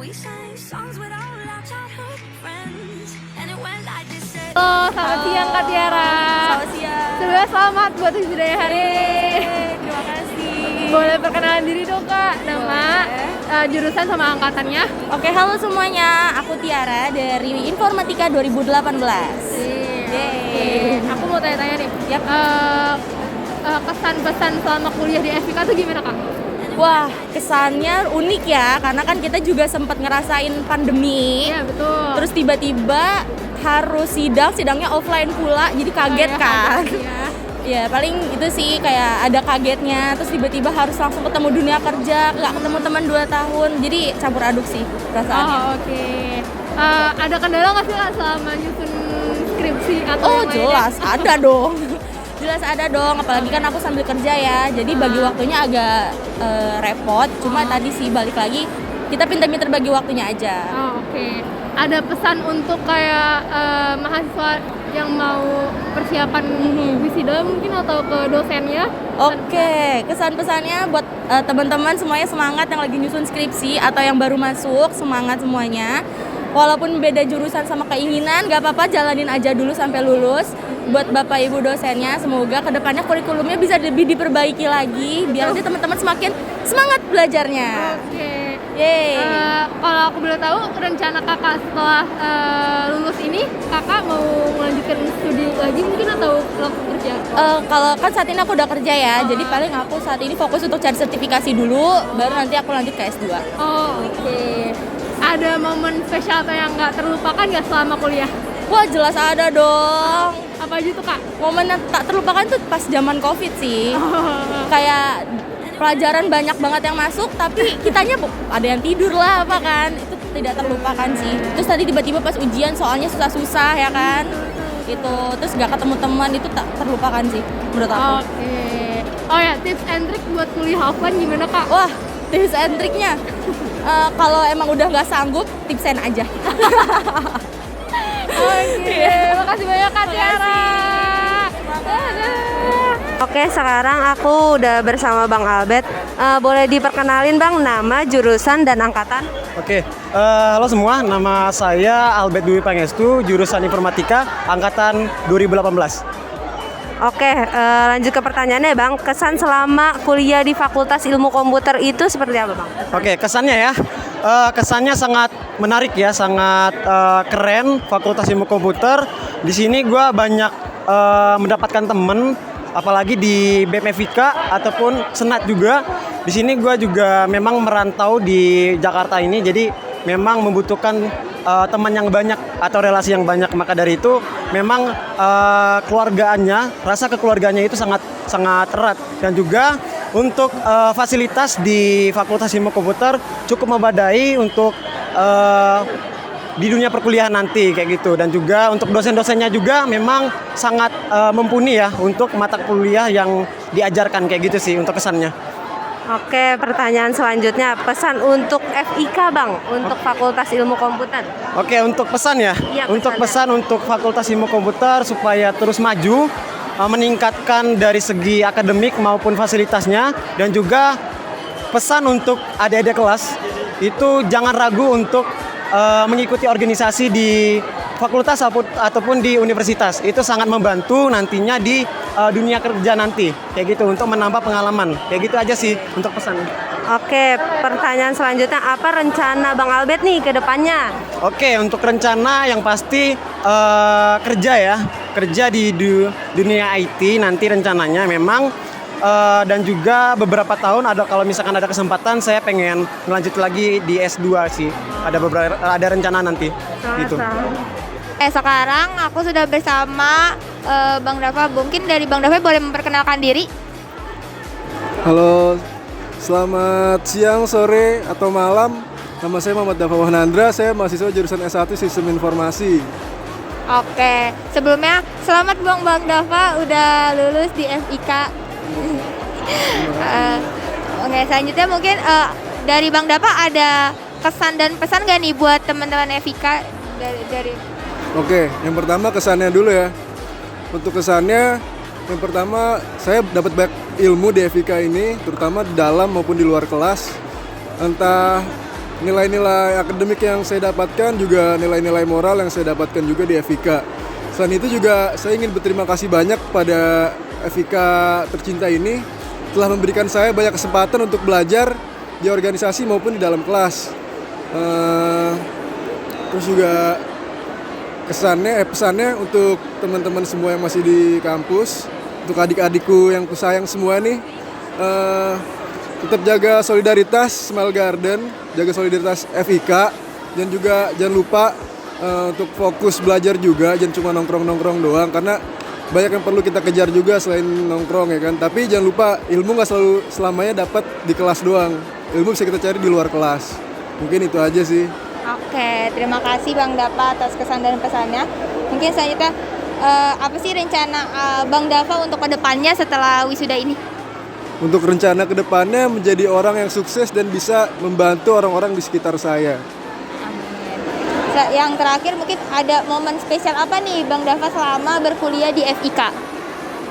Halo, selamat siang Kak Tiara. Selamat siang. Sebenarnya selamat buat Wisuda hari ini. Terima kasih. Boleh perkenalan diri dong Kak, nama, jurusan sama angkatannya. Oke, halo semuanya. Aku Tiara dari Informatika 2018. Oke. Aku mau tanya-tanya nih. Yap. Kesan-pesan selama kuliah di FIK tuh gimana Kak? Wah, kesannya unik ya, karena kan kita juga sempat ngerasain pandemi. Iya betul. Terus tiba-tiba harus sidangnya offline pula, jadi kaget kan. Ya paling itu sih, kayak ada kagetnya. Terus tiba-tiba harus langsung ketemu dunia kerja, nggak ketemu teman 2 tahun, jadi campur aduk sih perasaannya. Oh oke. Ada kendala nggak sih Kak selama nyusun skripsi atau Oh yang lainnya? jelas ada dong. Jelas ada dong, apalagi kan aku sambil kerja ya, jadi bagi waktunya agak repot. Cuma tadi sih balik lagi, kita pintar-pintar bagi waktunya aja. Oh, oke. Ada pesan untuk kayak mahasiswa yang mau persiapan wisuda mungkin atau ke dosennya? Oke, kesan-pesannya buat teman-teman semuanya, semangat yang lagi nyusun skripsi atau yang baru masuk, semangat semuanya. Walaupun beda jurusan sama keinginan, gak apa-apa, jalanin aja dulu sampai lulus. Buat Bapak Ibu dosennya, semoga kedepannya kurikulumnya bisa lebih diperbaiki lagi, biar nanti teman-teman semakin semangat belajarnya. Oke. Yeay. Kalau aku boleh tahu rencana kakak setelah lulus ini, kakak mau melanjutkan studi lagi mungkin atau langsung kerja? Kalau kan saat ini aku udah kerja ya, jadi paling aku saat ini fokus untuk cari sertifikasi dulu, baru nanti aku lanjut ke S2. Oh oke. Ada momen spesial atau yang nggak terlupakan nggak selama kuliah? Wah jelas ada dong. Apa aja tuh kak? Momen yang tak terlupakan tuh pas zaman COVID sih. Kayak pelajaran banyak banget yang masuk, tapi kitanya ada yang tidur lah apa kan. Itu tidak terlupakan sih. Terus tadi tiba-tiba pas ujian soalnya susah-susah ya kan. Itu terus gak ketemu teman, itu tak terlupakan sih menurut aku. Oke. Oh ya, tips and trick buat kuliah offline gimana kak? Wah, tips and triknya. Kalau emang udah nggak sanggup, tipsen aja. Oke, makasih banyak Kak Tiara. Oke, sekarang aku udah bersama Bang Albert. Boleh diperkenalin Bang, nama, jurusan, dan angkatan? Oke, halo semua, nama saya Albert Dwi Pangestu, jurusan Informatika, angkatan 2018. Oke, lanjut ke pertanyaannya Bang. Kesan selama kuliah di Fakultas Ilmu Komputer itu seperti apa Bang? Oke, kesannya ya, kesannya sangat menarik ya, sangat keren. Fakultas Ilmu Komputer, di sini gue banyak mendapatkan temen, apalagi di BEM FIK ataupun Senat juga. Di sini gue juga memang merantau di Jakarta ini, jadi memang membutuhkan teman yang banyak atau relasi yang banyak. Maka dari itu memang keluargaannya, rasa kekeluarganya itu sangat erat. Dan juga untuk fasilitas di Fakultas Ilmu Komputer cukup memadai untuk di dunia perkuliahan nanti kayak gitu. Dan juga untuk dosen-dosennya juga memang sangat mumpuni ya untuk mata kuliah yang diajarkan kayak gitu sih untuk kesannya. Oke, pertanyaan selanjutnya, pesan untuk FIK Bang, untuk Fakultas Ilmu Komputer. Oke, untuk pesan ya. Iya, Untuk pesannya. pesan untuk Fakultas Ilmu Komputer supaya terus maju, meningkatkan dari segi akademik maupun fasilitasnya, dan juga pesan untuk adik-adik kelas itu jangan ragu untuk mengikuti organisasi di fakultas ataupun di universitas. Itu sangat membantu nantinya di dunia kerja nanti kayak gitu, untuk menambah pengalaman. Kayak gitu aja sih untuk pesan. Oke, pertanyaan selanjutnya, apa rencana Bang Albert nih ke depannya? Oke, untuk rencana yang pasti kerja di dunia IT nanti rencananya memang, dan juga beberapa tahun kalau misalkan ada kesempatan saya pengen melanjut lagi di S2 sih. Ada rencana nanti gitu. Sekarang aku sudah bersama Bang Dava. Mungkin dari Bang Dava boleh memperkenalkan diri? Halo, selamat siang, sore, atau malam. Nama saya Muhammad Dava Wahnandra, saya mahasiswa jurusan S1 Sistem Informasi. Oke, sebelumnya selamat Bang Dava udah lulus di FIK. Oke, selanjutnya mungkin dari Bang Dava ada kesan dan pesan gak nih buat teman-teman FIK dari Oke, yang pertama kesannya dulu ya. Untuk kesannya, yang pertama saya dapat banyak ilmu di FIK ini, terutama di dalam maupun di luar kelas. Entah nilai-nilai akademik yang saya dapatkan, juga nilai-nilai moral yang saya dapatkan juga di FIK. Selain itu juga saya ingin berterima kasih banyak pada FIK tercinta ini telah memberikan saya banyak kesempatan untuk belajar di organisasi maupun di dalam kelas. Terus juga pesannya untuk teman-teman semua yang masih di kampus, untuk adik-adikku yang kusayang semua nih, tetap jaga solidaritas Smile Garden, jaga solidaritas FIK, dan juga jangan lupa untuk fokus belajar juga, jangan cuma nongkrong-nongkrong doang, karena banyak yang perlu kita kejar juga selain nongkrong ya kan. Tapi jangan lupa, ilmu nggak selalu selamanya dapat di kelas doang, ilmu bisa kita cari di luar kelas. Mungkin itu aja sih. Oke, terima kasih Bang Dava atas kesan dan pesannya. Mungkin selanjutnya apa sih rencana Bang Dava untuk kedepannya setelah wisuda ini? Untuk rencana kedepannya menjadi orang yang sukses dan bisa membantu orang-orang di sekitar saya. Yang terakhir mungkin ada momen spesial apa nih Bang Dava selama berkuliah di FIK?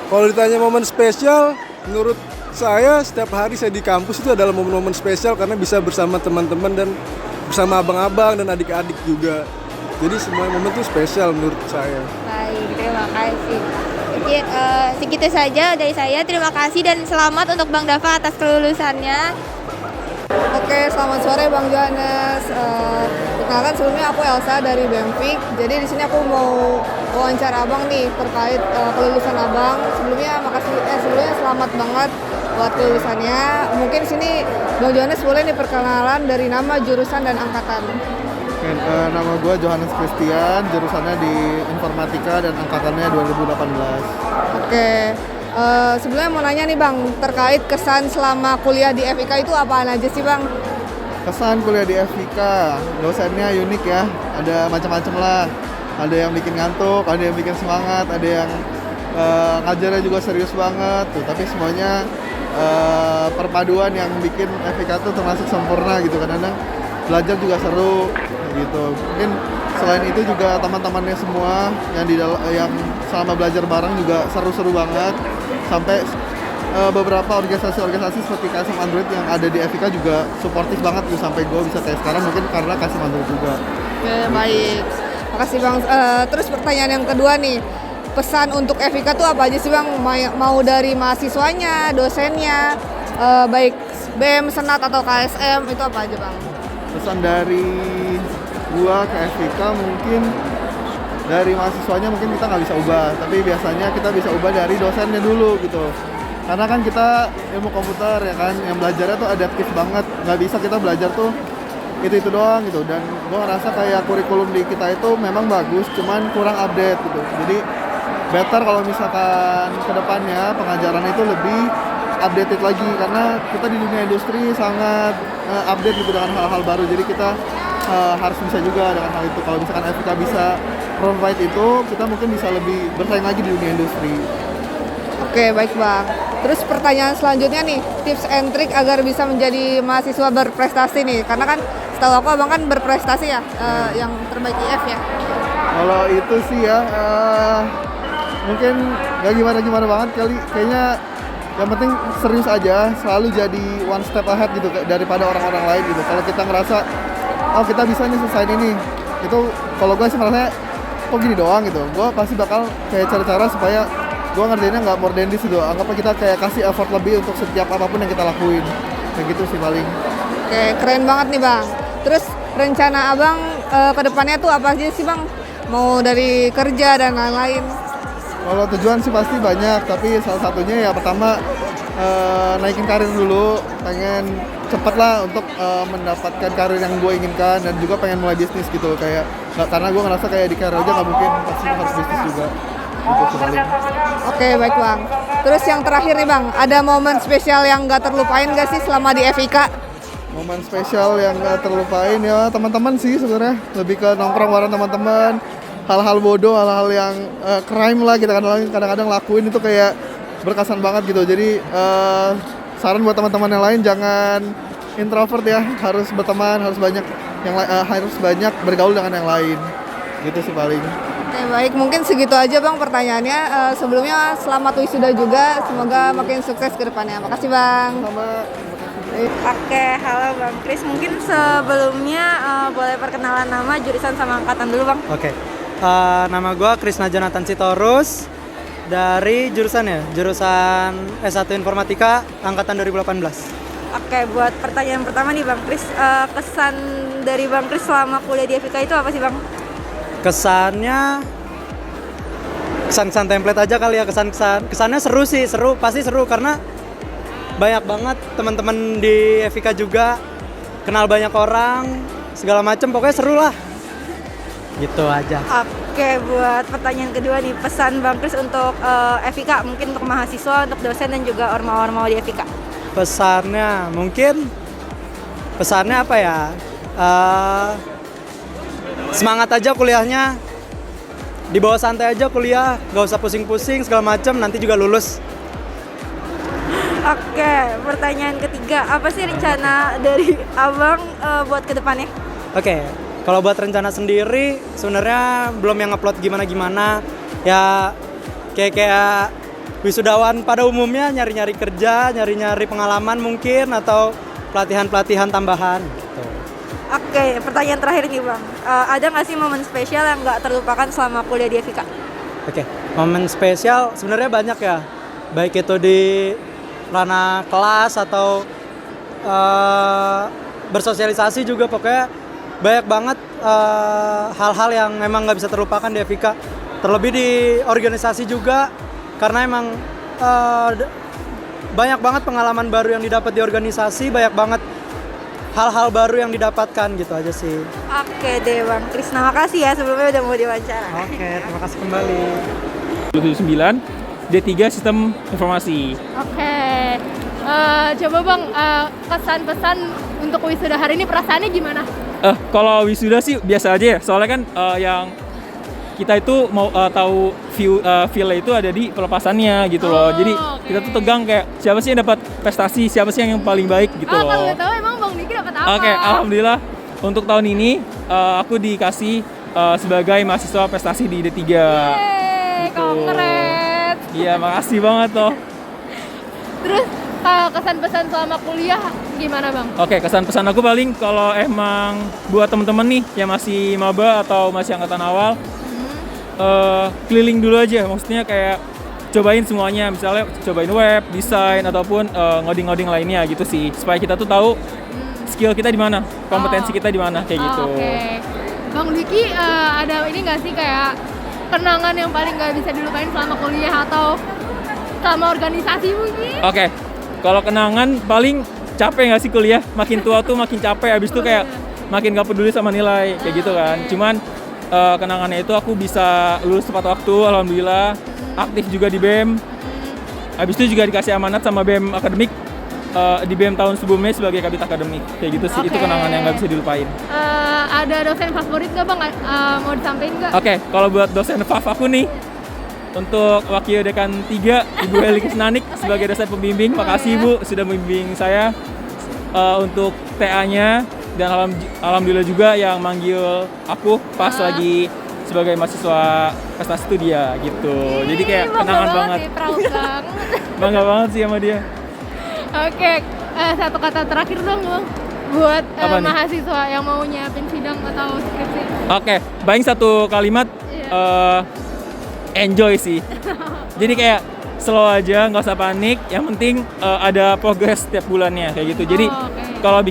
Kalau ditanya momen spesial, menurut saya setiap hari saya di kampus itu adalah momen-momen spesial karena bisa bersama teman-teman dan bersama abang-abang dan adik-adik juga. Jadi semua momen itu spesial menurut saya. Baik, terima kasih. Mungkin segitu saja dari saya. Terima kasih dan selamat untuk Bang Dava atas kelulusannya. Oke, selamat sore Bang Johannes. Perkenalkan sebelumnya aku Elsa dari BEMFIK. Jadi di sini aku mau wawancara Abang nih terkait kelulusan Abang. Sebelumnya selamat banget buat kelulusannya. Mungkin di sini Bang Johannes boleh nih perkenalan dari nama, jurusan dan angkatan. Oke, nama gue Johannes Christian, jurusannya di Informatika dan angkatannya 2018. Oke. Sebelumnya mau nanya nih Bang, terkait kesan selama kuliah di FIK itu apaan aja sih Bang? Kesan kuliah di FIK, dosennya unik ya, ada macam-macam lah. Ada yang bikin ngantuk, ada yang bikin semangat, ada yang ngajarnya juga serius banget tuh. Tapi semuanya perpaduan yang bikin FIK tuh termasuk sempurna gitu. Kadang-kadang belajar juga seru gitu. Mungkin selain itu juga teman-temannya semua yang selama belajar bareng juga seru-seru banget. Sampai beberapa organisasi-organisasi seperti KSM Android yang ada di FIK juga suportif banget gitu, sampai gue bisa kayak sekarang mungkin karena KSM Android juga. Oke, baik. Makasih Bang. Terus pertanyaan yang kedua nih, pesan untuk FIK tuh apa aja sih Bang? Mau dari mahasiswanya, dosennya, baik BEM, Senat atau KSM, itu apa aja Bang? Pesan dari gua ke FIK mungkin dari mahasiswanya mungkin kita nggak bisa ubah, tapi biasanya kita bisa ubah dari dosennya dulu gitu. Karena kan kita ilmu komputer ya kan, yang belajarnya tuh adaptif banget, nggak bisa kita belajar tuh itu doang gitu. Dan gua ngerasa kayak kurikulum di kita itu memang bagus, cuman kurang update gitu. Jadi better kalau misalkan kedepannya pengajaran itu lebih updated lagi, karena kita di dunia industri sangat update gitu dengan hal-hal baru. Jadi kita harus bisa juga dengan hal itu. Kalau misalkan FIK bisa provide itu, kita mungkin bisa lebih bersaing lagi di dunia industri. Oke, baik Bang. Terus pertanyaan selanjutnya nih, tips and trick agar bisa menjadi mahasiswa berprestasi nih. Karena kan setahu aku Abang kan berprestasi ya, yang terbaik IF ya. Kalau itu sih ya, mungkin gak gimana-gimana banget kali. Kayaknya yang penting serius aja, selalu jadi one step ahead gitu daripada orang-orang lain gitu. Kalau kita ngerasa, oh kita bisa nih selesai ini, itu kalau gue sih merasa kok gini doang gitu. Gue pasti bakal kayak cara-cara supaya gue ngerjainnya nggak more than this gitu. Anggapnya kita kayak kasih effort lebih untuk setiap apapun yang kita lakuin. Kayak gitu sih paling. Oke, keren banget nih Bang. Terus rencana Abang ke depannya tuh apa aja sih Bang? Mau dari kerja dan lain-lain? Kalau tujuan sih pasti banyak, tapi salah satunya ya pertama naikin karir dulu. Pengen cepet lah untuk mendapatkan karir yang gue inginkan, dan juga pengen mulai bisnis gitu. Kayak karena gue ngerasa kayak di karir aja nggak mungkin, pasti harus bisnis juga. Oke, baik Bang. Terus yang terakhir nih Bang, ada momen spesial yang gak terlupain gak sih selama di FIK? Momen spesial yang gak terlupain ya teman-teman sih sebenarnya, lebih ke nongkrong bareng teman-teman, hal-hal bodoh, hal-hal yang crime lah kita kadang-kadang lakuin itu kayak berkesan banget gitu. Jadi saran buat teman-teman yang lain, jangan introvert ya, harus berteman, harus banyak bergaul dengan yang lain. Gitu sih paling. Oke, baik, mungkin segitu aja Bang pertanyaannya. Sebelumnya selamat wisuda juga, semoga makin sukses ke depannya. Makasih Bang. Sama. Oke, halo Bang Kris. Mungkin sebelumnya boleh perkenalan nama, jurusan sama angkatan dulu Bang. Oke, nama gue Krisna Jonathan Sitorus dari jurusan S1 Informatika angkatan 2018. Oke, buat pertanyaan pertama nih Bang Kris, kesan dari Bang Kris selama kuliah di FIK itu apa sih Bang? Kesannya kesan template aja kali ya, kesannya seru, pasti seru karena banyak banget teman-teman di FIK juga, kenal banyak orang, segala macem, pokoknya seru lah. Gitu aja. Oke, buat pertanyaan kedua nih, pesan Bang Kris untuk FIK, mungkin untuk mahasiswa, untuk dosen dan juga ormawa-ormawa di FIK. Pesannya apa ya? Semangat aja kuliahnya, dibawa santai aja kuliah, gak usah pusing-pusing segala macem, nanti juga lulus. Oke, pertanyaan ketiga, apa sih rencana dari Abang buat kedepannya? Oke, kalau buat rencana sendiri sebenarnya belum yang upload gimana-gimana. Ya kayak wisudawan pada umumnya, nyari-nyari kerja, nyari-nyari pengalaman mungkin, atau pelatihan-pelatihan tambahan gitu. Oke, pertanyaan terakhir nih Bang, ada nggak sih momen spesial yang nggak terlupakan selama kuliah di FIK? Oke, momen spesial sebenarnya banyak ya, baik itu di ranah kelas atau bersosialisasi juga, pokoknya banyak banget hal-hal yang memang nggak bisa terlupakan di FIK. Terlebih di organisasi juga, karena emang banyak banget pengalaman baru yang didapat di organisasi, banyak banget hal-hal baru yang didapatkan gitu aja sih. Oke deh Bang Kris, makasih ya sebelumnya udah mau diwawancara. Oke, terima kasih kembali. 79 D3 Sistem Informasi. Oke. Coba Bang, kesan-pesan untuk wisuda hari ini, perasaannya gimana? Kalau wisuda sih biasa aja ya, soalnya kan yang kita itu mau tahu feel itu ada di pelepasannya gitu loh. Jadi kita tuh tegang kayak siapa sih yang dapat prestasi, siapa sih yang paling baik gitu loh. Kalau tahu emang Bang Diki dapat apa? Oke, alhamdulillah untuk tahun ini aku dikasih sebagai mahasiswa prestasi di D3. Yeay, kongres. Iya, makasih banget toh. Terus kesan-pesan selama kuliah gimana Bang? Oke, kesan-pesan aku paling kalau emang buat temen-temen nih yang masih maba atau masih angkatan awal, keliling dulu aja, maksudnya kayak cobain semuanya, misalnya cobain web, desain, ataupun ngoding-ngoding lainnya gitu sih, supaya kita tuh tahu skill kita di mana, kompetensi kita di mana, kayak gitu. Oke. Bang Diki ada ini nggak sih kayak kenangan yang paling nggak bisa dilupain selama kuliah atau sama organisasi mungkin? Oke, kalau kenangan paling capek nggak sih kuliah, makin tua tuh makin capek, abis itu kayak makin gak peduli sama nilai, kayak gitu kan. Cuman kenangannya itu aku bisa lulus tepat waktu, alhamdulillah. Aktif juga di BEM. Habis itu juga dikasih amanat sama BEM akademik di BEM tahun sebelumnya sebagai kabit akademik, kayak gitu sih. Itu kenangan yang nggak bisa dilupain. Ada dosen favorit nggak Bang? Mau disampaikan nggak? Oke, kalau buat dosen fav aku nih, untuk Wakil Dekan 3 Ibu Heli Kisnanik sebagai dosen pembimbing, makasih Ibu sudah membimbing saya. Untuk TA-nya, dan alhamdulillah juga yang manggil aku pas lagi sebagai mahasiswa prestasi itu dia gitu. Jadi kayak kenangan banget. Bangga banget sih sama dia. Oke, satu kata terakhir dong Bang buat mahasiswa yang mau nyiapin sidang atau skripsi. Oke, paling satu kalimat, enjoy sih. Jadi kayak slow aja, nggak usah panik. Yang penting ada progres setiap bulannya kayak gitu. Jadi kalau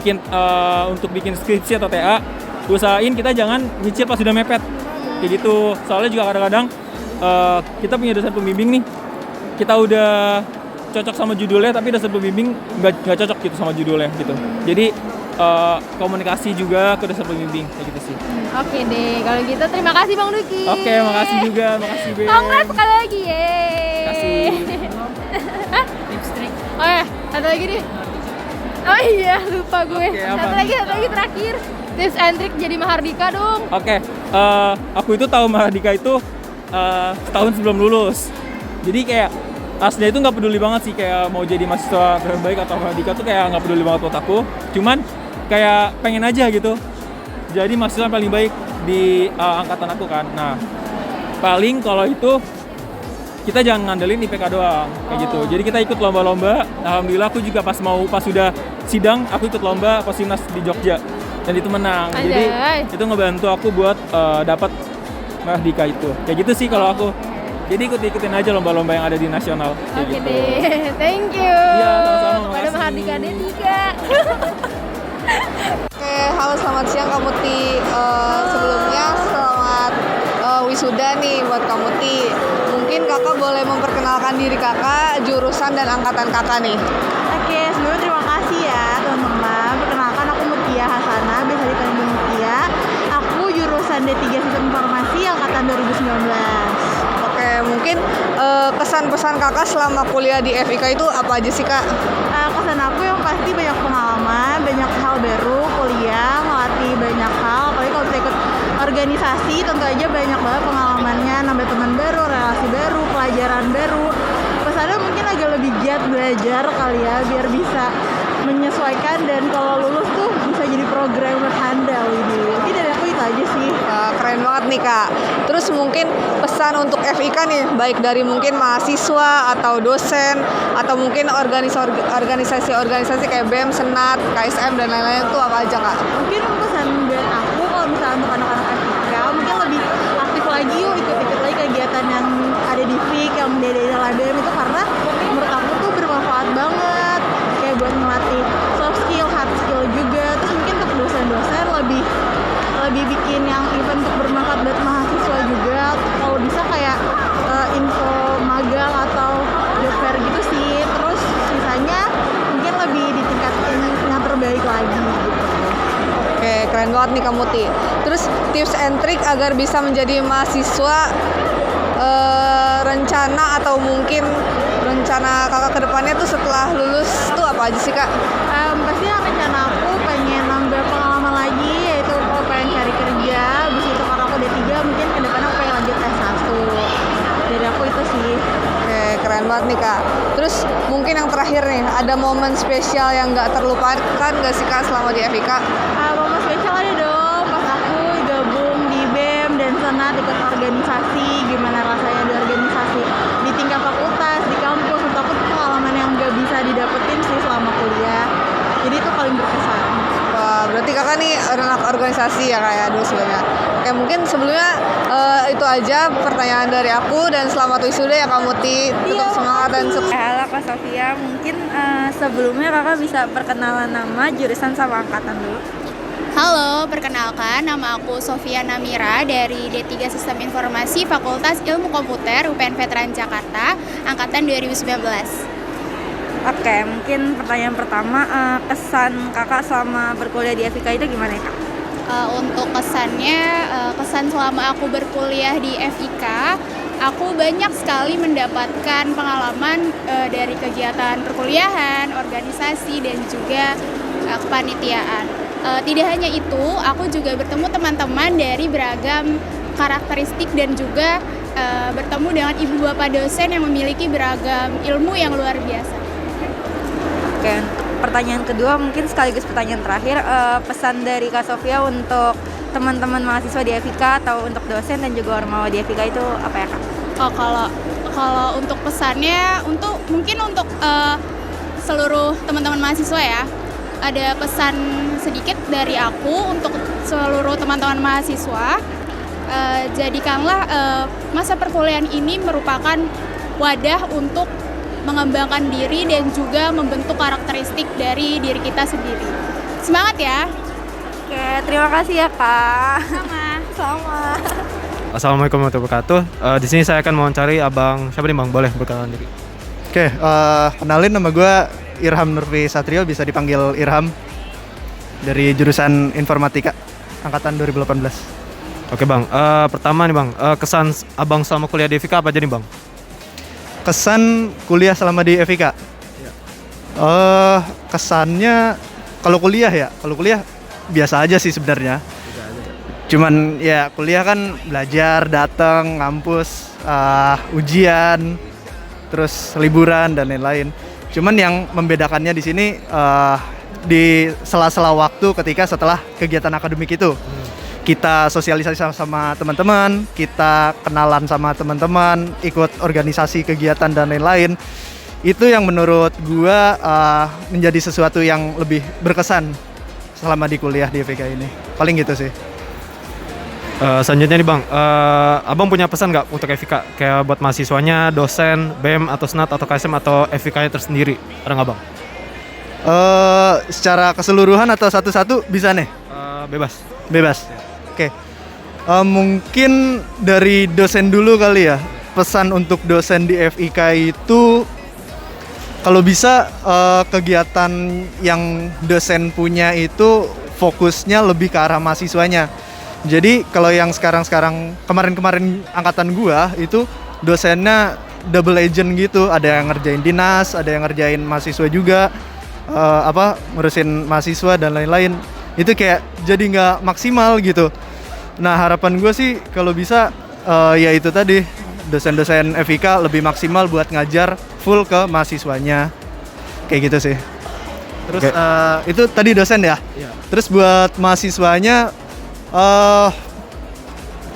untuk bikin skripsi atau TA, usahain kita jangan nyicil pas sudah mepet kayak gitu. Soalnya juga kadang-kadang kita punya dosen pembimbing nih, kita udah cocok sama judulnya, tapi dosen pembimbing nggak cocok gitu sama judulnya gitu. Jadi komunikasi juga ke dosen pembimbing kayak gitu sih. Oke deh, kalau gitu terima kasih Bang Diki. Oke, makasih juga, makasih Ben. Kongres sekali lagi, yeay. Kasih. Lipstick. Oh ya, satu lagi nih. Oh iya, lupa gue. Satu lagi terakhir. Tips and trick jadi Mahardika dong. Oke, aku itu tahu Mahardika itu setahun sebelum lulus. Jadi kayak aslinya itu nggak peduli banget sih kayak mau jadi mahasiswa terbaik atau Mahardika tuh kayak nggak peduli banget buat aku. Cuman kayak pengen aja gitu. Jadi mahasiswa yang paling baik di angkatan aku kan. Nah, paling kalau itu kita jangan ngandelin IPK doang kayak gitu. Jadi kita ikut lomba-lomba. Alhamdulillah aku juga pas sudah sidang aku ikut lomba Kosimnas di Jogja dan itu menang. Jadi itu ngebantu aku buat dapat Merdeka itu. Kayak gitu sih kalau aku. Jadi ikutin aja lomba-lomba yang ada di nasional. Oke deh, thank you. Iya, sama-sama. Kepada Mahardika D3. Oke, halo selamat siang Kak Muti. Sebelumnya selamat wisuda nih buat Kak Muti. Mungkin kakak boleh memperkenalkan diri kakak, jurusan dan angkatan kakak nih. Oke, sebelumnya terima kasih ya teman-teman. Perkenalkan aku Mutia Hasana, biasa dipanggil Mutia. Aku jurusan D3 Sistem Informasi angkatan 2019. Oke, mungkin kesan-pesan kakak selama kuliah di FIK itu apa aja sih Kak? Kesan aku yang pasti banyak pengalaman, banyak hal baru, kuliah, melatih banyak hal. Apalagi kalau kita ikut organisasi, tentu aja banyak banget pengalamannya, nambah teman baru, relasi baru, pelajaran baru. Pesannya mungkin agak lebih giat belajar kali ya, biar bisa menyesuaikan dan kalau lulus tuh bisa jadi programmer handal ini. Jadi dari aku itu aja sih. Keren banget nih Kak. Terus mungkin pesan untuk FIK nih, baik dari mungkin mahasiswa atau dosen atau mungkin organisasi-organisasi kayak BEM, Senat, KSM dan lain-lain itu apa aja Kak? Mungkin pesan dari aku kalau misalnya untuk anak-anak FIK mungkin lebih aktif lagi yuk, ikut-ikut lagi kegiatan yang ada di FIK, yang di dalam BEM itu karena menurut aku tuh bermanfaat banget. Kayak buat melatih soft skill, hard skill juga. Terus mungkin untuk dosen-dosen lebih bikin yang event untuk bermanfaat buat mahasiswa juga. Kalau bisa kayak info magang atau job fair gitu sih. Terus sisanya mungkin lebih ditingkatin yang terbaik lagi gitu. Oke, keren banget nih Kak Muti. Terus tips and trick agar bisa menjadi mahasiswa, rencana atau mungkin rencana kakak ke depannya tuh setelah lulus tuh apa aja sih Kak? Pastinya rencana aku pengen nambah pengalaman lagi, yaitu aku pengen cari kerja. Habis itu karena aku D3 mungkin ke depan aku pengen lanjut S1. Dari aku itu sih. Oke, keren banget nih Kak. Terus mungkin yang terakhir nih, ada momen spesial yang nggak terlupakan nggak sih Kak selama di FIK? Momen spesial ada dong, pas aku gabung di BEM dan Senat ikut organisasi. Gimana rasanya di organisasi di tingkat fakultas, di kampus. Untuk aku pengalaman yang nggak bisa didapetin sih selama kuliah. Jadi itu paling berkesan. Wah, berarti kakak nih anak organisasi ya Kak ya dulu sebelumnya. Oke, mungkin sebelumnya itu aja pertanyaan dari aku dan selamat wisuda ya Kak Muti. Tetap semangat dan sukses. Halo Kak Sofia, mungkin sebelumnya kakak bisa perkenalan nama, jurusan sama angkatan dulu. Halo, perkenalkan nama aku Sofia Namira dari D3 Sistem Informasi Fakultas Ilmu Komputer UPN Veteran Jakarta, angkatan 2019. Oke, mungkin pertanyaan pertama, kesan kakak selama berkuliah di FIK itu gimana ya Kak? Untuk kesannya, kesan selama aku berkuliah di FIK, aku banyak sekali mendapatkan pengalaman dari kegiatan perkuliahan, organisasi, dan juga kepanitiaan. Tidak hanya itu, aku juga bertemu teman-teman dari beragam karakteristik dan juga bertemu dengan ibu bapak dosen yang memiliki beragam ilmu yang luar biasa. Oke, pertanyaan kedua mungkin sekaligus pertanyaan terakhir, pesan dari Kak Sofia untuk teman-teman mahasiswa di FIK atau untuk dosen dan juga ormawa di FIK itu apa ya Kak? Oh, kalau untuk pesannya mungkin untuk seluruh teman-teman mahasiswa ya. Ada pesan sedikit dari aku untuk seluruh teman-teman mahasiswa. Jadikanlah masa perkuliahan ini merupakan wadah untuk mengembangkan diri dan juga membentuk karakteristik dari diri kita sendiri. Semangat ya. Oke, terima kasih ya Kak. Sama. Assalamualaikum warahmatullahi wabarakatuh. Di sini saya akan mewawancari abang siapa nih bang? Boleh berkenalan diri. Oke, kenalin nama gue Irham Nurfi Satrio, bisa dipanggil Irham, dari jurusan Informatika angkatan 2018. Oke bang, pertama nih bang, kesan abang selama kuliah di FIK apa aja nih bang? Kesan kuliah selama di FIK? Kesannya kalau kuliah biasa aja sih sebenarnya. Cuman ya kuliah kan belajar, datang, ngampus, ujian, terus liburan dan lain-lain. Cuman yang membedakannya di sini di sela-sela waktu ketika setelah kegiatan akademik itu kita sosialisasi sama teman-teman, kita kenalan sama teman-teman, ikut organisasi kegiatan dan lain-lain. Itu yang menurut gua menjadi sesuatu yang lebih berkesan selama di kuliah di FIK ini. Paling gitu sih. Selanjutnya nih Bang, Abang punya pesan nggak untuk FIK? Kayak buat mahasiswanya, dosen, BEM, atau SNAT, atau KSM, atau FIK-nya tersendiri? Ada nggak Bang? Secara keseluruhan atau satu-satu bisa nih? Bebas. Bebas. Oke. Mungkin dari dosen dulu kali ya. Pesan untuk dosen di FIK itu kalau bisa kegiatan yang dosen punya itu fokusnya lebih ke arah mahasiswanya. Jadi kalau yang sekarang kemarin angkatan gua itu dosennya double agent gitu, ada yang ngerjain dinas, ada yang ngerjain mahasiswa juga, ngurusin mahasiswa dan lain-lain. Itu kayak jadi nggak maksimal gitu. Nah harapan gue sih kalau bisa ya itu tadi, dosen-dosen FIK lebih maksimal buat ngajar full ke mahasiswanya, kayak gitu sih. Terus itu tadi dosen ya. Iya. Terus buat mahasiswanya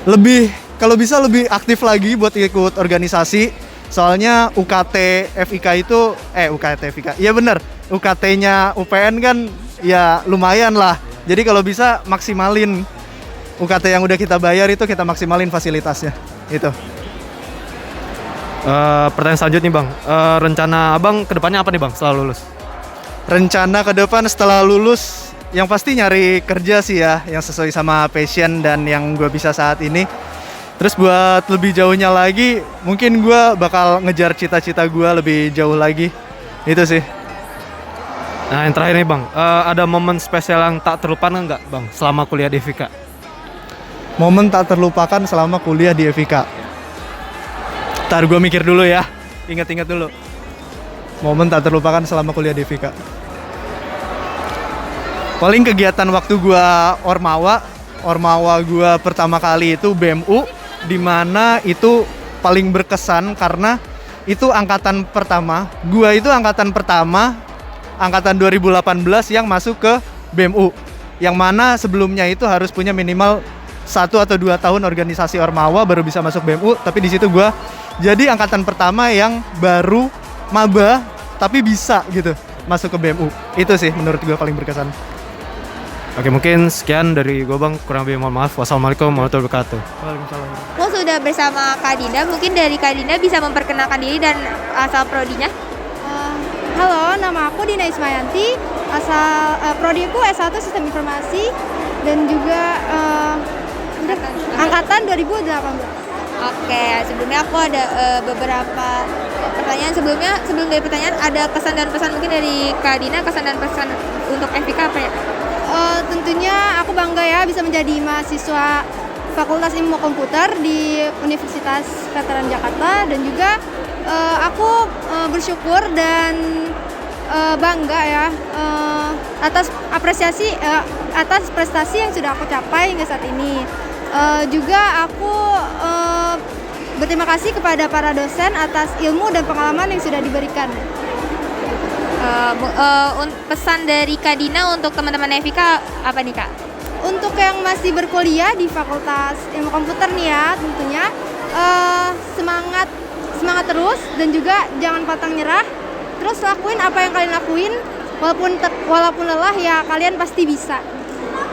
lebih kalau bisa lebih aktif lagi buat ikut organisasi. Soalnya UKT FIK itu UKT FIK. Iya bener, UKT-nya UPN kan ya lumayan lah. Jadi kalau bisa maksimalin UKT yang udah kita bayar, itu kita maksimalin fasilitasnya. Itu. Pertanyaan selanjutnya Bang, rencana Abang kedepannya apa nih Bang setelah lulus? Rencana ke depan setelah lulus yang pasti nyari kerja sih ya, yang sesuai sama passion dan yang gue bisa saat ini. Terus buat lebih jauhnya lagi, mungkin gue bakal ngejar cita-cita gue lebih jauh lagi. Itu sih. Nah yang terakhir nih Bang, ada momen spesial yang tak terlupakan nggak Bang selama kuliah di FIK? Momen tak terlupakan selama kuliah di FIK. Ntar gue mikir dulu ya, ingat-ingat dulu. Momen tak terlupakan selama kuliah di FIK. Paling kegiatan waktu gue Ormawa gue pertama kali itu BMU, dimana itu paling berkesan karena itu angkatan pertama. Gue itu angkatan pertama, angkatan 2018 yang masuk ke BMU. Yang mana sebelumnya itu harus punya minimal 1 atau 2 tahun organisasi Ormawa baru bisa masuk BMU. Tapi di situ gue jadi angkatan pertama yang baru maba tapi bisa gitu masuk ke BMU. Itu sih menurut gue paling berkesan. Oke, mungkin sekian dari gue Bang, kurang lebih mohon maaf. Wassalamualaikum warahmatullahi wabarakatuh. Waalaikumsalam. Aku sudah bersama Kak Dinda, mungkin dari Kak Dinda bisa memperkenalkan diri dan asal prodinya. Halo, nama aku Dina Ismayanti, asal prodiku S1 Sistem Informasi dan juga angkatan 2018. Oke, sebelumnya aku ada beberapa pertanyaan. Sebelum dari pertanyaan, ada kesan dan pesan mungkin dari Kak Dina, kesan dan pesan untuk FIK apa ya? Tentunya aku bangga ya bisa menjadi mahasiswa Fakultas Ilmu Komputer di Universitas Veteran Jakarta, dan juga aku bersyukur dan bangga ya atas apresiasi atas prestasi yang sudah aku capai hingga saat ini. Juga aku berterima kasih kepada para dosen atas ilmu dan pengalaman yang sudah diberikan. Pesan dari Kak Dina untuk teman-teman FIK apa nih Kak? Untuk yang masih berkuliah di Fakultas Ilmu Komputer nih ya, tentunya semangat terus dan juga jangan pantang nyerah. Terus lakuin apa yang kalian lakuin, walaupun lelah ya kalian pasti bisa.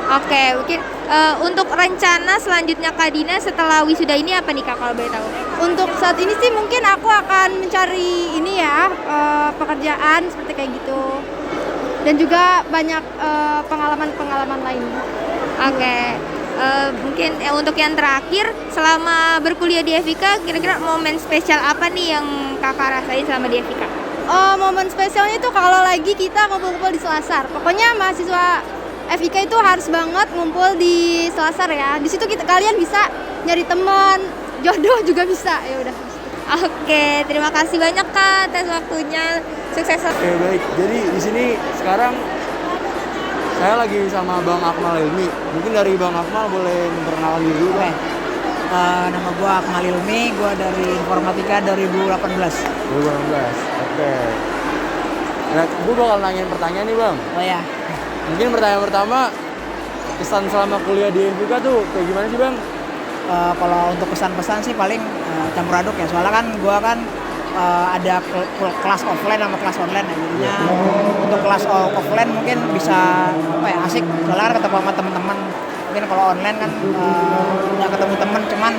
Oke, mungkin untuk rencana selanjutnya Kak Dina setelah wisuda ini apa nih Kak kalau boleh tahu? Untuk saat ini sih mungkin aku akan mencari ini ya, pekerjaan seperti kayak gitu. Dan juga banyak pengalaman-pengalaman lain. Oke. Mungkin untuk yang terakhir, selama berkuliah di FIK, kira-kira momen spesial apa nih yang kakak rasain selama di FIK? Momen spesialnya itu kalau lagi kita ngumpul-ngumpul di Selasar. Pokoknya mahasiswa FIK itu harus banget ngumpul di Selasar ya. Di situ kalian bisa nyari teman, jodoh juga bisa. Ya udah. Oke, terima kasih banyak Kak atas waktunya. Sukses. Oke, baik. Jadi di sini sekarang saya lagi sama Bang Akmal Ilmi. Mungkin dari Bang Akmal boleh memperkenalkan diri dulu, Bang. Nama gue Akmal Ilmi, gue dari Informatika 2018. 2018, oke. Nah, gue bakal nanyain pertanyaan nih Bang. Oh ya. Mungkin pertanyaan pertama, kesan selama kuliah di FIK tuh kayak gimana sih Bang? Kalau untuk pesan-pesan sih paling campur aduk ya. Soalnya kan gue kan ada kelas offline sama kelas online ya. Jadinya untuk kelas offline mungkin bisa asik soalnya ketemu sama teman-teman. Mungkin kalau online kan nggak ketemu teman, cuman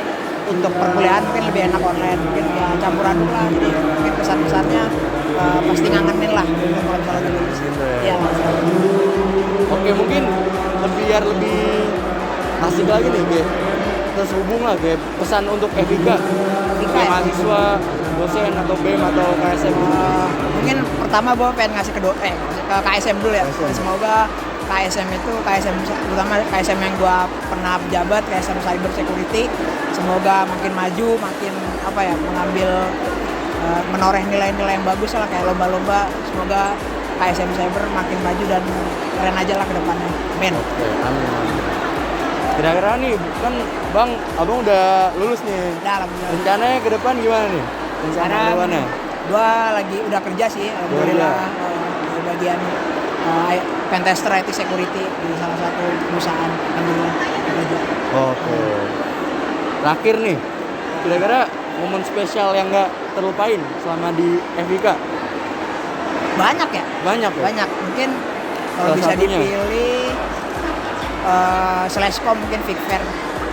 untuk perkuliahan mungkin lebih enak online. Mungkin ya campur aduk lah. Jadi mungkin pesan-pesannya pasti ngangenin lah kalau misalnya lulus. Iya. Oke, mungkin biar lebih asik lagi nih, kayak terhubung lah, kayak pesan untuk FIK, mahasiswa, dosen atau BEM atau KSM. Mungkin pertama gue pengen ngasih ke KSM dulu ya. Semoga KSM itu, terutama KSM yang gue pernah pejabat, KSM Cyber Security, semoga makin maju, makin mengambil menoreh nilai-nilai yang bagus lah, kayak lomba-lomba. Semoga KSM Cyber makin maju dan keren aja lah ke depannya. Amin. Oke, amin. Kira-kira nih, kan Bang, Abang udah lulus nih. Alhamdulillah. Rencananya ke depan gimana nih? Rencana Gua udah kerja sih, alhamdulillah di bagian pentester IT security di salah satu perusahaan, alhamdulillah kerja. Oke. Terakhir nih, kira-kira momen spesial yang nggak terlupain selama di FIK? Banyak ya? Banyak ya? Banyak. Mungkin kalau bisa dipilih Slashcom, mungkin Big Fair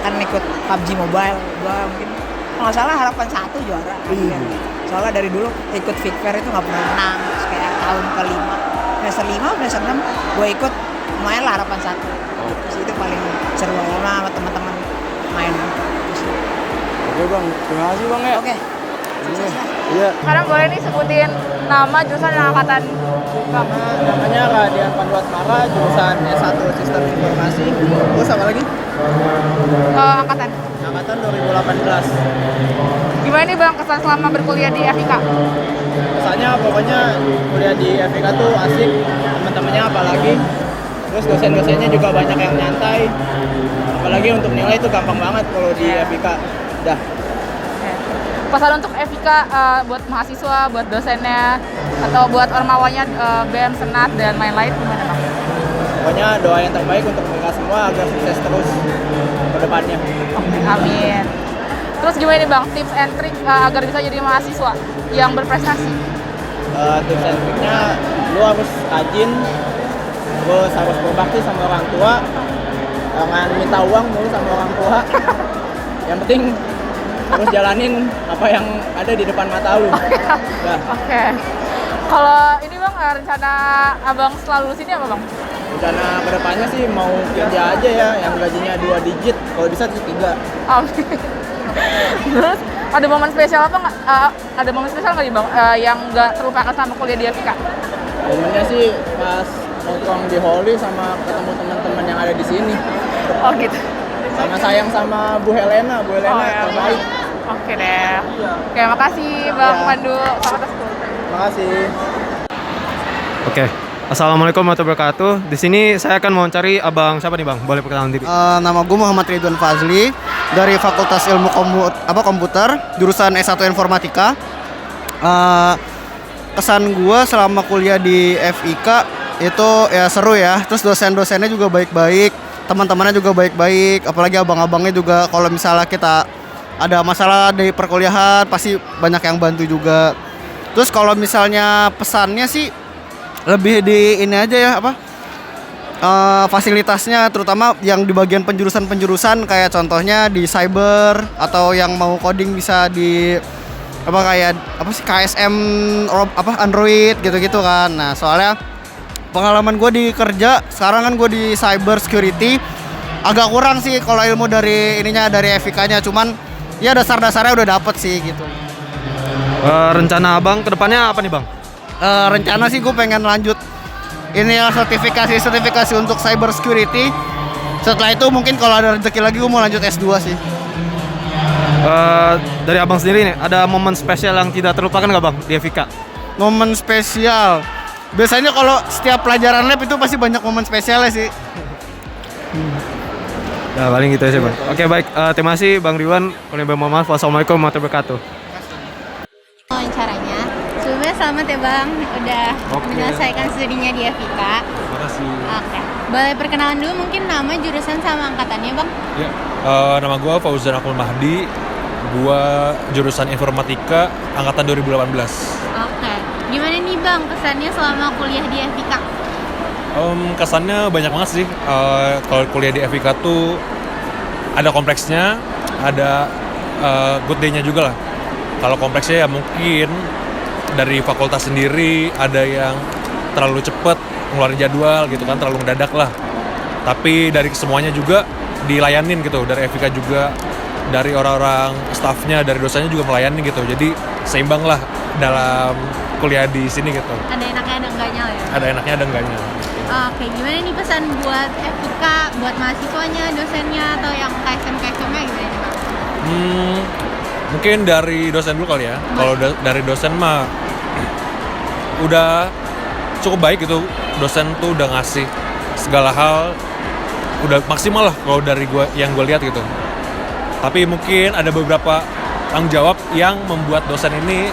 kan ikut PUBG Mobile. Gua mungkin kalau nggak salah harapan 1 juara. Soalnya dari dulu ikut Big Fair itu nggak pernah menang. Kayak tahun ke-5, semester 5, semester 6 gue ikut, lumayan lah harapan 1. Terus itu paling seru sama teman-teman main. Oke Bang, terima kasih Bang ya. Oke. Iya. Sekarang boleh nih sebutin nama jurusan dan angkatan Bang. Namanya Radian Panduatmara, jurusan S1 Sistem Informasi. Terus apa lagi? Angkatan 2018. Gimana nih Bang kesan selama berkuliah di FIK? Kesannya pokoknya kuliah di FIK tuh asik, teman-temannya apalagi. Terus dosen-dosennya juga banyak yang nyantai. Apalagi untuk nilai itu gampang banget kalau di FIK. Dah. Pesan untuk FIK buat mahasiswa, buat dosennya, atau buat ormawanya BEM, Senat, dan lain-lain gimana Bang? Pokoknya doa yang terbaik untuk mereka semua agar sukses terus ke depannya. Oke, amin. Terus gimana nih Bang, tips and trick agar bisa jadi mahasiswa yang berprestasi? Tips and triknya, lu harus rajin, terus harus berbakti sama orang tua, jangan minta uang mulu sama orang tua. Yang penting harus jalanin apa yang ada di depan mata lu. Oke. Kalau ini Bang, rencana Abang setelah lulus ini apa Bang? Rencana kedepannya sih mau kerja aja ya, yang gajinya 2 digit, kalau bisa 3. Terus ada momen spesial apa nggak? Ada momen spesial nggak nih Bang yang nggak terlupakan sama kuliah di FIK? Momennya sih pas nongkrong di Holy sama ketemu teman-teman yang ada di sini. Oh gitu. Sama sayang sama Bu Helena terbaik. Oke deh. Oke, makasih Bang Pandu. Selamat sekolah. Makasih. Oke. Assalamualaikum warahmatullahi wabarakatuh. Di sini saya akan mewawancari Abang siapa nih Bang? Boleh perkenalan diri? Nama gue Muhammad Ridwan Fazli dari Fakultas Ilmu Komputer, jurusan S1 Informatika. Kesan gue selama kuliah di FIK itu ya seru ya. Terus dosen-dosennya juga baik-baik, teman-temannya juga baik-baik. Apalagi abang-abangnya juga kalau misalnya kita ada masalah di perkuliahan pasti banyak yang bantu juga. Terus kalau misalnya pesannya sih lebih di ini aja ya fasilitasnya, terutama yang di bagian penjurusan kayak contohnya di cyber atau yang mau coding bisa di KSM Android gitu-gitu kan. Nah soalnya pengalaman gue di kerja sekarang kan gue di cyber security agak kurang sih kalau ilmu dari FIK-nya, cuman ya dasar-dasarnya udah dapet sih gitu. Rencana Abang kedepannya apa nih Bang? Rencana sih gue pengen lanjut ini ya sertifikasi untuk cyber security. Setelah itu mungkin kalau ada rezeki lagi gue mau lanjut S2 sih. Dari Abang sendiri nih, ada momen spesial yang tidak terlupakan nggak Bang di FIK? Momen spesial? Biasanya kalau setiap pelajaran lab itu pasti banyak momen spesialnya sih. Ya paling gitu aja Bang. Oke baik, terima kasih Bang Ridwan. Mohon maaf. Wassalamualaikum warahmatullahi wabarakatuh. Wawancaranya. Sebelumnya selamat ya Bang, udah menyelesaikan studinya di FIK. Terima kasih. Oke. Boleh perkenalan dulu mungkin nama, jurusan sama angkatannya Bang? Ya, nama gue Fauzan Akul Mahdi Gua jurusan informatika angkatan 2018. Oke. Gimana nih Bang kesannya selama kuliah di FIK? Kesannya banyak banget sih. Kalau kuliah di FIK tuh ada kompleksnya, ada good day-nya juga lah. Kalau kompleksnya ya mungkin dari fakultas sendiri ada yang terlalu cepet ngeluarin jadwal gitu kan, terlalu mendadak lah. Tapi dari semuanya juga dilayanin gitu, dari FIK juga, dari orang-orang staffnya, dari dosennya juga melayani gitu. Jadi seimbang lah dalam kuliah di sini gitu. Ada enaknya ada enggaknya lah ya? Ada enaknya ada enggaknya. Oke, gimana nih pesan buat FIK, buat mahasiswanya, dosennya, atau yang KSM-KSM-nya gimana nih Bang? Mungkin dari dosen dulu kali ya. Kalau dari dosen mah udah cukup baik gitu. Dosen tuh udah ngasih segala hal, udah maksimal lah kalau dari yang gue lihat gitu. Tapi mungkin ada beberapa tanggung jawab yang membuat dosen ini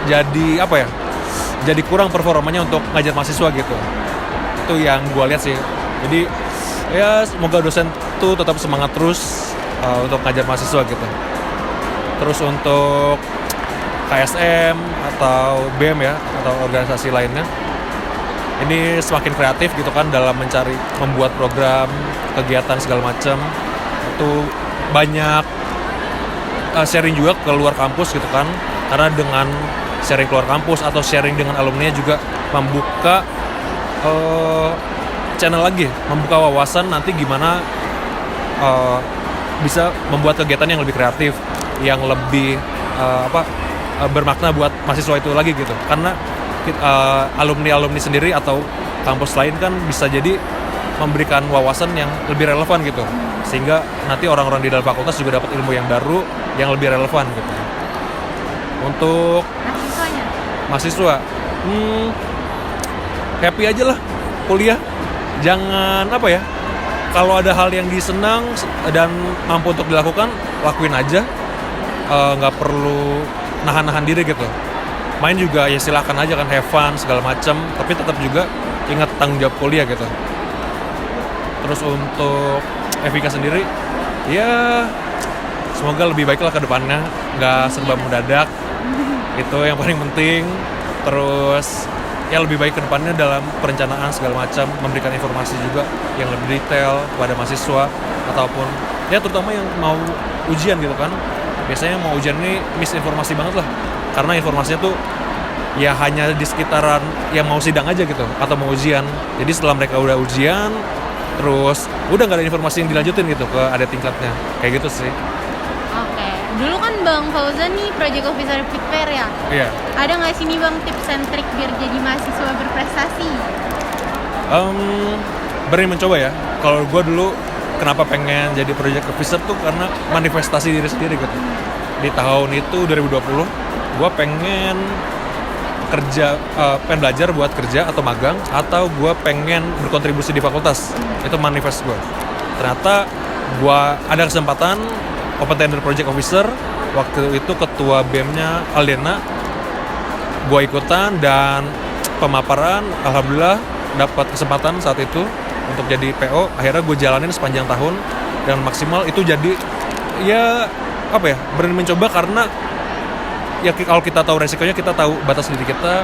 jadi apa ya? Jadi kurang performanya untuk ngajar mahasiswa gitu. Itu yang gue lihat sih. Jadi ya semoga dosen tuh tetap semangat terus untuk ngajar mahasiswa gitu. Terus untuk KSM atau BEM ya, atau organisasi lainnya, ini semakin kreatif gitu kan dalam membuat program, kegiatan segala macam. Itu banyak sharing juga ke luar kampus gitu kan, karena dengan sharing keluar kampus atau sharing dengan alumni juga membuka channel lagi, membuka wawasan nanti gimana bisa membuat kegiatan yang lebih kreatif, yang lebih bermakna buat mahasiswa itu lagi gitu. Karena alumni sendiri atau kampus lain kan bisa jadi memberikan wawasan yang lebih relevan gitu, sehingga nanti orang-orang di dalam fakultas juga dapat ilmu yang baru yang lebih relevan gitu. Untuk mahasiswa happy aja lah kuliah, jangan kalau ada hal yang disenang dan mampu untuk dilakukan, lakuin aja, nggak perlu nahan-nahan diri gitu. Main juga ya silakan aja kan, have fun segala macam, tapi tetap juga ingat tanggung jawab kuliah gitu. Terus untuk FIK sendiri, ya semoga lebih baik lah ke depannya, nggak serba mendadak, itu yang paling penting. Terus ya lebih baik ke depannya dalam perencanaan segala macam, memberikan informasi juga yang lebih detail kepada mahasiswa, ataupun ya terutama yang mau ujian gitu kan. Biasanya mau ujian ini misinformasi banget lah, karena informasinya tuh ya hanya di sekitaran yang mau sidang aja gitu, atau mau ujian. Jadi setelah mereka udah ujian, terus udah nggak ada informasi yang dilanjutin gitu ke ada tingkatnya, kayak gitu sih. Oke, dulu kan Bang Fauzan nih Project Officer Fitfair ya? Iya. Ada nggak sih nih Bang tips and trik biar jadi mahasiswa berprestasi? Berani mencoba ya. Kalau gue dulu kenapa pengen jadi Project Officer tuh karena manifestasi diri sendiri gitu. Di tahun itu 2020, gue pengen pengen belajar buat kerja atau magang, atau gue pengen berkontribusi di fakultas. Itu manifest gue. Ternyata gue ada kesempatan Open Tender Project Officer, waktu itu ketua BEM-nya Aldena, gue ikutan dan pemaparan, alhamdulillah dapat kesempatan saat itu untuk jadi PO. Akhirnya gue jalanin sepanjang tahun dan maksimal itu. Jadi ya berani mencoba, karena ya kalau kita tahu resikonya, kita tahu batas diri kita,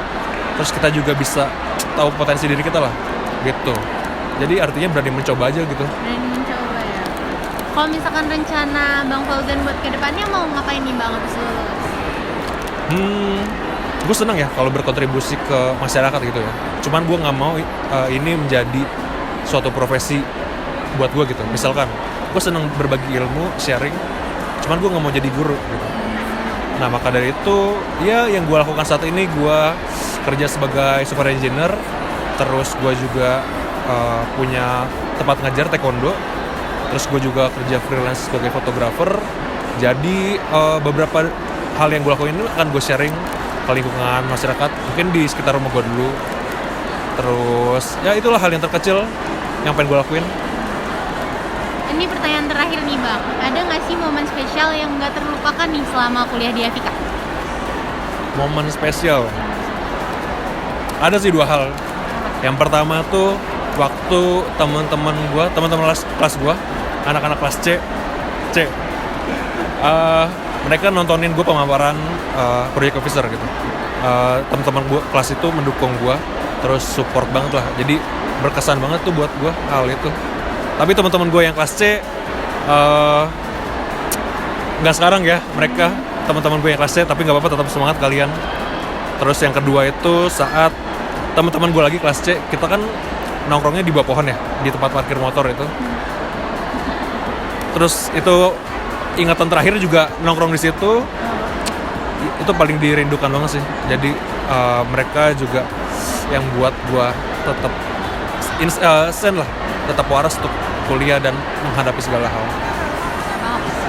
terus kita juga bisa tahu potensi diri kita lah gitu. Jadi artinya berani mencoba aja gitu. Berani mencoba ya. Kalau misalkan rencana Bang Fauzan buat kedepannya mau ngapain nih Bang habis lulus? Gue senang ya kalau berkontribusi ke masyarakat gitu ya. Cuman gue nggak mau ini menjadi suatu profesi buat gue gitu. Misalkan gue senang berbagi ilmu, sharing, cuman gue nggak mau jadi guru gitu. Nah maka dari itu ya yang gue lakukan saat ini, gue kerja sebagai super engineer, terus gue juga punya tempat ngajar taekwondo, terus gue juga kerja freelance sebagai fotografer. Jadi beberapa hal yang gue lakuin ini akan gue sharing ke lingkungan masyarakat, mungkin di sekitar rumah gue dulu. Terus ya itulah hal yang terkecil yang pengen gue lakuin. Ini pertanyaan terakhir nih Bang, ada nggak sih momen spesial yang nggak terlupakan nih selama kuliah di FIK? Momen spesial? Ada sih dua hal. Yang pertama tuh waktu teman-teman kelas gue, anak-anak kelas C, mereka nontonin gue pemaparan project officer gitu. Teman-teman gue kelas itu mendukung gue, terus support banget lah. Jadi berkesan banget tuh buat gue hal itu. Tapi teman-teman gue yang kelas C nggak sekarang ya, mereka teman-teman gue yang kelas C, tapi nggak apa-apa, tetap semangat kalian. Terus yang kedua itu saat teman-teman gue lagi kelas C, kita kan nongkrongnya di bawah pohon ya, di tempat parkir motor itu. Terus itu ingatan terakhir juga nongkrong di situ, itu paling dirindukan banget sih. Jadi mereka juga yang buat gue tetap sen lah, tetap waras untuk kuliah dan menghadapi segala hal.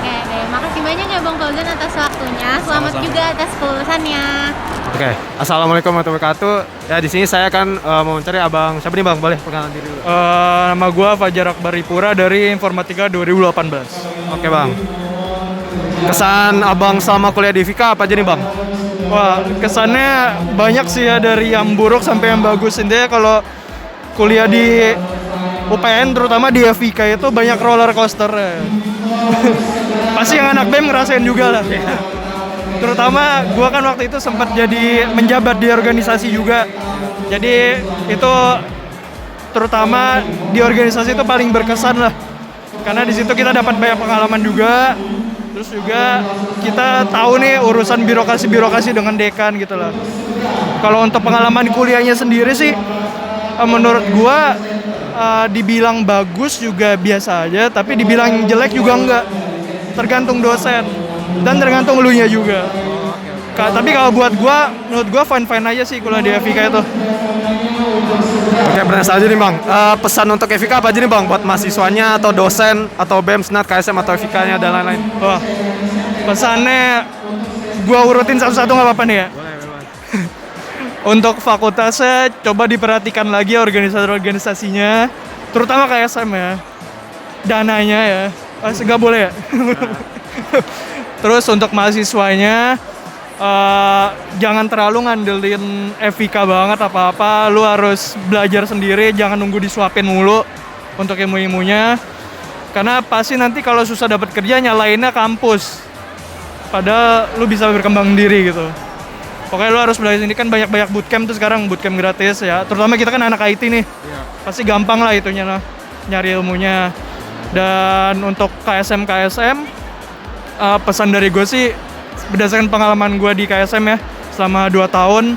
Oke, makasih banyak ya Bang Fauzan atas waktunya. Selamat Sama-sama. juga atas kelulusannya. Oke, assalamualaikum warahmatullahi wabarakatuh. Ya di sini saya akan mau mencari abang. Siapa nih bang? Boleh perkenalan diri dulu. Nama gue Fajar Akbar Ipura dari Informatika 2018. Oke bang. Kesan abang selama kuliah di FIKA apa aja nih bang? Wah, kesannya banyak sih ya, dari yang buruk sampai yang bagus. Intinya kalau kuliah di UPN terutama di FIKA itu banyak roller coaster. Pasti yang anak BEM ngerasain juga lah. Terutama gue kan waktu itu sempat jadi menjabat di organisasi juga. Jadi itu terutama di organisasi itu paling berkesan lah. Karena di situ kita dapat banyak pengalaman juga. Terus juga kita tahu nih urusan birokrasi dengan dekan gitu lah. Kalau untuk pengalaman kuliahnya sendiri sih menurut gue dibilang bagus juga biasa aja, tapi dibilang jelek juga enggak. Tergantung dosen dan tergantung elunya juga. Tapi kalau buat gua, menurut gua fine aja sih kuliah di FIKA itu. Oke, pertanyaan selanjutnya nih bang. Pesan untuk FIKA apa aja nih bang? Buat mahasiswanya atau dosen atau BEM, SNAT, KSM atau FIKA-nya dan lain-lain. Wah, pesannya gua urutin satu-satu nggak apa-apa nih ya? Boleh. Untuk fakultasnya coba diperhatikan lagi organisasinya, terutama KSM ya. Dananya ya. Nggak boleh ya? Terus untuk mahasiswanya jangan terlalu ngandelin FIKA banget apa-apa. Lu harus belajar sendiri, jangan nunggu disuapin mulu untuk ilmu-ilmunya. Karena pasti nanti kalau susah dapat kerja nyalainnya kampus. Padahal lu bisa berkembang sendiri gitu. Pokoknya lu harus belajar sendiri, kan banyak bootcamp tuh sekarang, bootcamp gratis ya. Terutama kita kan anak IT nih. Pasti gampang lah itunya lah, nyari ilmunya. Dan untuk KSM pesan dari gue sih berdasarkan pengalaman gue di KSM ya selama 2 tahun,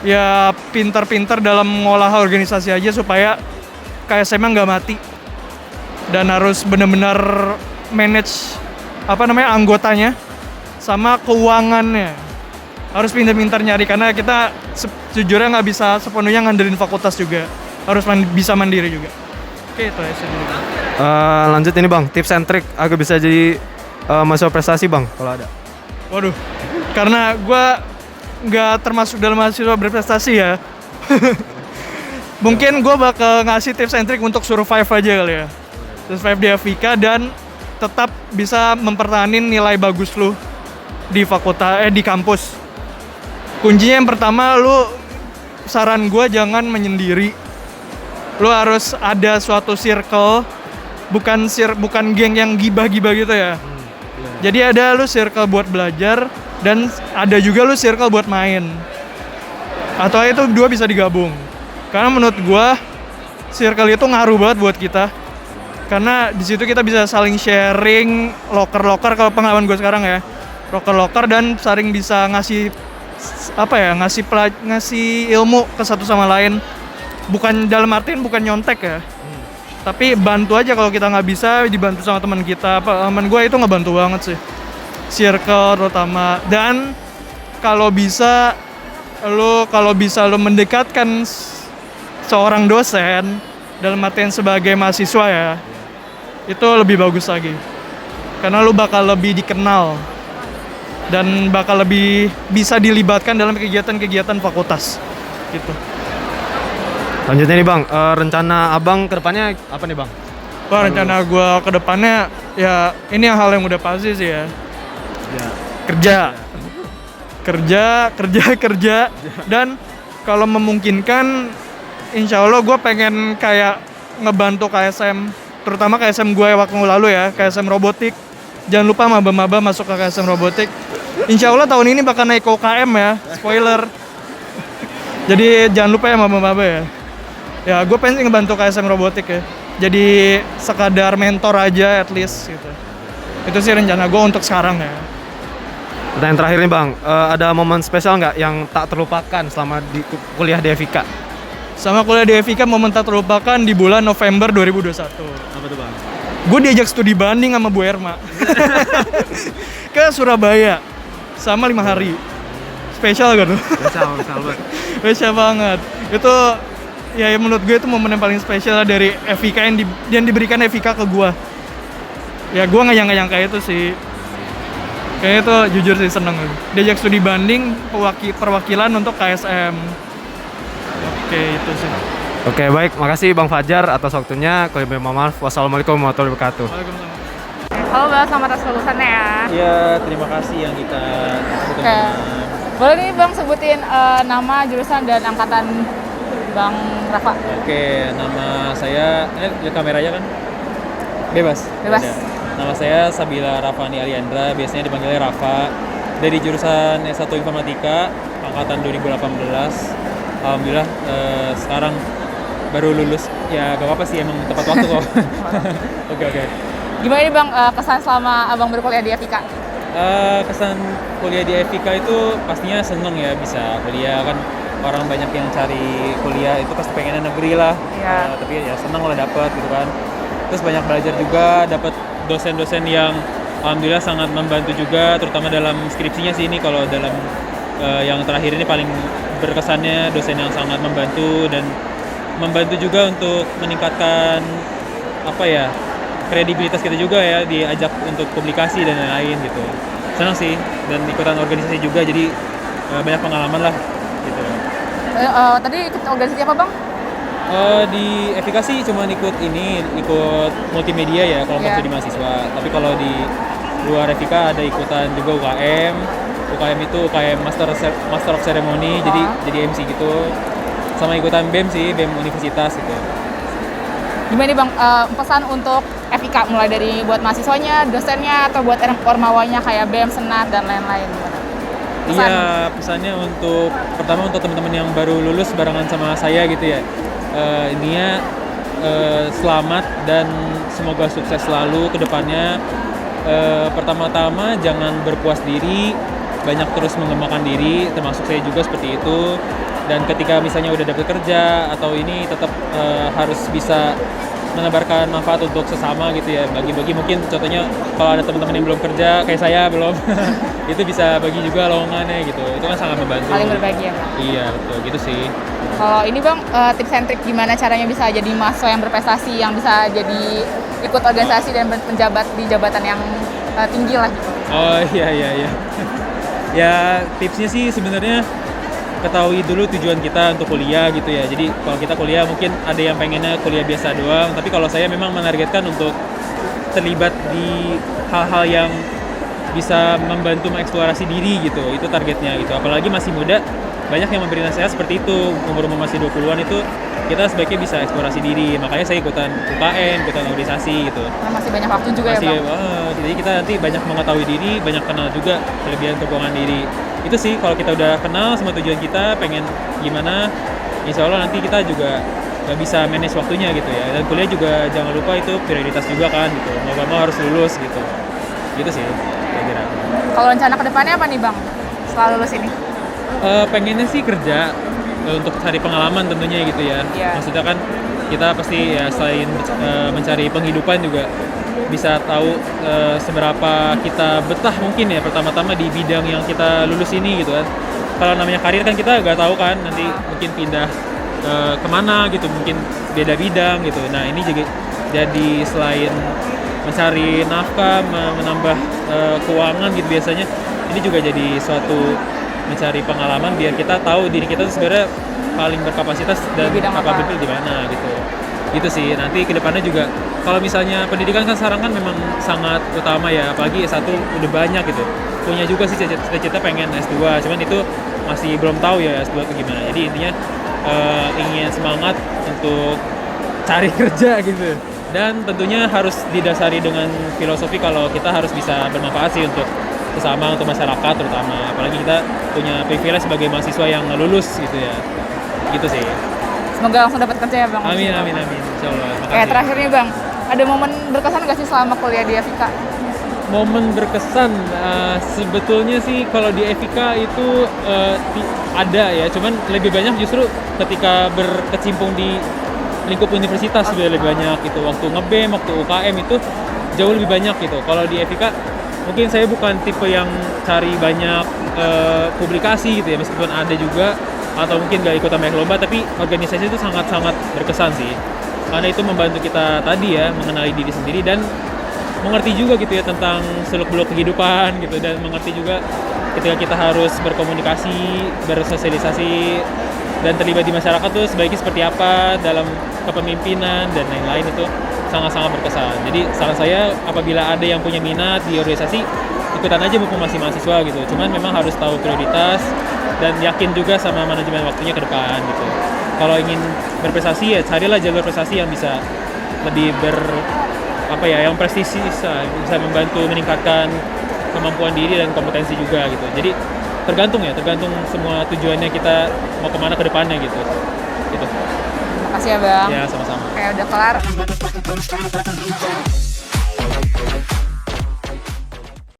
ya pintar-pintar dalam mengolah organisasi aja supaya KSM-nya nggak mati, dan harus benar-benar manage anggotanya sama keuangannya, harus pintar-pintar nyari, karena kita sejujurnya nggak bisa sepenuhnya ngandelin fakultas juga, harus bisa mandiri juga. Oke, itu aja dulu. Lanjut ini bang, tips and trick agar bisa jadi mahasiswa prestasi bang, kalau ada. Waduh, karena gue nggak termasuk dalam mahasiswa berprestasi ya. Mungkin gue bakal ngasih tips and trick untuk survive aja kali ya. Survive di FIKA dan tetap bisa mempertahankan nilai bagus lu di di kampus. Kuncinya yang pertama, saran gue jangan menyendiri. Lu harus ada suatu circle, bukan geng yang gibah-gibah gitu ya. Jadi ada lu circle buat belajar dan ada juga lu circle buat main. Atau itu dua bisa digabung. Karena menurut gua circle itu ngaruh banget buat kita. Karena di situ kita bisa saling sharing loker kalau pengalaman gua sekarang ya. Loker dan saling bisa ngasih ngasih ilmu ke satu sama lain. Bukan dalam artian bukan nyontek ya. Tapi bantu aja, kalau kita nggak bisa dibantu sama teman kita. Teman gue itu ngebantu banget sih, circle terutama. Dan kalau bisa lo mendekatkan seorang dosen dalam artian sebagai mahasiswa ya, itu lebih bagus lagi, karena lo bakal lebih dikenal dan bakal lebih bisa dilibatkan dalam kegiatan-kegiatan fakultas gitu. Lanjutnya nih bang, rencana abang kedepannya apa nih bang? Wah, rencana gue kedepannya ya ini hal yang udah pasti sih ya. Kerja. Dan kalau memungkinkan, insya Allah gue pengen kayak ngebantu KSM, terutama KSM gue waktu lalu ya, KSM robotik jangan lupa maba-maba masuk ke KSM Robotik. Insya Allah tahun ini bakal naik ke UKM ya, spoiler. Jadi jangan lupa ya maba-maba ya. Ya gue pengen ngebantu KSM Robotik ya. Jadi sekadar mentor aja at least gitu. Itu sih rencana gue untuk sekarang ya. Pertanyaan terakhir nih Bang, ada momen spesial nggak yang tak terlupakan selama di kuliah di FIK? Sama kuliah di FIK momen tak terlupakan di bulan November 2021. Apa tuh Bang? Gue diajak studi banding sama Bu Erma ke Surabaya sama 5 hari. Spesial gak tuh? Spesial banget. Spesial banget. Itu ya menurut gue itu momen yang paling spesial dari FIK yang diberikan FIK ke gue. Ya gue nggak nyangka itu sih. Kayaknya itu jujur sih seneng. Diajak studi banding perwakilan untuk KSM. Oke itu sih. Oke baik, makasih Bang Fajar atas waktunya. Wassalamualaikum warahmatullahi wabarakatuh. Halo Bang, selamat atas lulusannya ya. Iya, terima kasih yang kita Oke. Boleh nih Bang sebutin nama, jurusan, dan angkatan Bang Rafa? Oke, nama saya, lihat kameranya kan? Bebas? Bebas. Ada. Nama saya Sabila Rafani Aliandra, biasanya dipanggilnya Rafa. Dari jurusan S1 Informatika, angkatan 2018. Alhamdulillah sekarang baru lulus. Ya gak apa-apa sih, emang tepat waktu kok. Oke. Gimana nih Bang kesan selama Abang berkuliah di FIK? Kesan kuliah di FIK itu pastinya seneng ya bisa kuliah kan. Orang banyak yang cari kuliah itu pasti pengennya negeri lah. Iya. Tapi ya seneng lah dapet gitu kan. Terus banyak belajar juga, dapat dosen-dosen yang alhamdulillah sangat membantu juga, terutama dalam skripsinya sih ini. Kalau dalam yang terakhir ini paling berkesannya dosen yang sangat membantu dan membantu juga untuk meningkatkan kredibilitas kita juga ya, diajak untuk publikasi dan lain-lain gitu. Senang sih, dan ikutan organisasi juga, jadi banyak pengalaman lah gitu. Tadi ikut organisasi apa Bang? Di FIK sih cuma ikut multimedia ya kalau studi mahasiswa. Tapi kalau di luar FIK ada ikutan juga UKM. UKM itu UKM Master of Ceremony, jadi MC gitu. Sama ikutan BEM sih, BEM Universitas gitu. Gimana nih Bang pesan untuk FIK, mulai dari buat mahasiswanya, dosennya, atau buat ormawanya kayak BEM, Senat, dan lain-lain? Iya, pesannya pertama untuk teman-teman yang baru lulus barengan sama saya gitu ya. Intinya selamat dan semoga sukses selalu ke depannya. Pertama-tama jangan berpuas diri, banyak terus mengembangkan diri, termasuk saya juga seperti itu. Dan ketika misalnya udah dapat kerja atau ini tetap harus bisa menebarkan manfaat untuk sesama gitu ya, bagi-bagi. Mungkin contohnya kalau ada teman-teman yang belum kerja kayak saya belum itu bisa bagi juga lowongannya gitu, itu kan sangat membantu. Saling berbagi ya Bang? Iya betul, gitu sih. Kalau ini Bang tips and trick gimana caranya bisa jadi mahasiswa yang berprestasi, yang bisa jadi ikut organisasi dan menjabat di jabatan yang tinggi lah gitu? Oh iya ya, tipsnya sih sebenarnya ketahui dulu tujuan kita untuk kuliah gitu ya. Jadi kalau kita kuliah mungkin ada yang pengennya kuliah biasa doang, tapi kalau saya memang menargetkan untuk terlibat di hal-hal yang bisa membantu mengeksplorasi diri gitu. Itu targetnya gitu. Apalagi masih muda, banyak yang memberi nasihat seperti itu. Umur-umur masih 20-an itu kita sebaiknya bisa eksplorasi diri. Makanya saya ikutan UKM, ikutan organisasi gitu. Nah, masih banyak waktu juga ya Bang? Jadi kita nanti banyak mengetahui diri, banyak kenal juga kelebihan kekurangan diri. Itu sih kalau kita udah kenal sama tujuan kita, pengen gimana, insya Allah nanti kita juga bisa manage waktunya gitu ya. Dan kuliah juga jangan lupa itu prioritas juga kan gitu. Mau harus lulus gitu. Gitu sih kira-kira. Kalau rencana kedepannya apa nih Bang setelah lulus ini? Pengennya sih kerja untuk cari pengalaman tentunya gitu ya. Maksudnya kan kita pasti ya selain mencari penghidupan juga bisa tahu seberapa kita betah mungkin ya pertama-tama di bidang yang kita lulus ini gitu kan. Kalau namanya karir kan kita nggak tahu kan, nanti mungkin pindah kemana gitu, mungkin beda bidang gitu. Nah ini juga jadi selain mencari nafkah, menambah keuangan gitu biasanya, ini juga jadi suatu mencari pengalaman biar kita tahu diri kita tuh sebenarnya paling berkapasitas dan kapabilitas di mana gitu. Gitu sih. Nanti kedepannya juga kalau misalnya pendidikan kan sekarang kan memang sangat utama ya, apalagi S1 udah banyak gitu. Punya juga sih cita-cita pengen S2, cuman itu masih belum tahu ya S2 itu gimana. Jadi intinya ingin semangat untuk cari kerja gitu. Dan tentunya harus didasari dengan filosofi kalau kita harus bisa bermanfaat sih untuk sesama, untuk masyarakat terutama. Apalagi kita punya privilege sebagai mahasiswa yang lulus gitu ya. Gitu sih. Semoga langsung dapat kerja ya Bang. Amin, amin, amin. Insyaallah. Kayak terakhir nih Bang, ada momen berkesan nggak sih selama kuliah di FIK? Momen berkesan sebetulnya sih kalau di FIK itu ada ya, cuman lebih banyak justru ketika berkecimpung di lingkup universitas lebih banyak gitu. Waktu nge-BEM, waktu UKM itu jauh lebih banyak gitu. Kalau di FIK mungkin saya bukan tipe yang cari banyak publikasi gitu ya, meskipun ada juga, atau mungkin gak ikutan banyak lomba, tapi organisasi itu sangat-sangat berkesan sih. Karena itu membantu kita tadi ya, mengenali diri sendiri dan mengerti juga gitu ya tentang seluk-beluk kehidupan gitu, dan mengerti juga ketika kita harus berkomunikasi, bersosialisasi, dan terlibat di masyarakat tuh sebaiknya seperti apa dalam kepemimpinan dan lain-lain, itu sangat-sangat berkesan. Jadi saran saya apabila ada yang punya minat di organisasi, ikutan aja mumpung masih mahasiswa gitu. Cuman memang harus tahu prioritas dan yakin juga sama manajemen waktunya ke depan gitu. Kalau ingin berprestasi ya carilah jalur prestasi yang bisa lebih yang prestisius, bisa membantu meningkatkan kemampuan diri dan kompetensi juga gitu. Jadi tergantung semua tujuannya kita mau kemana ke depannya gitu. Makasih ya Bang. Ya, sama-sama. Kayak udah kelar.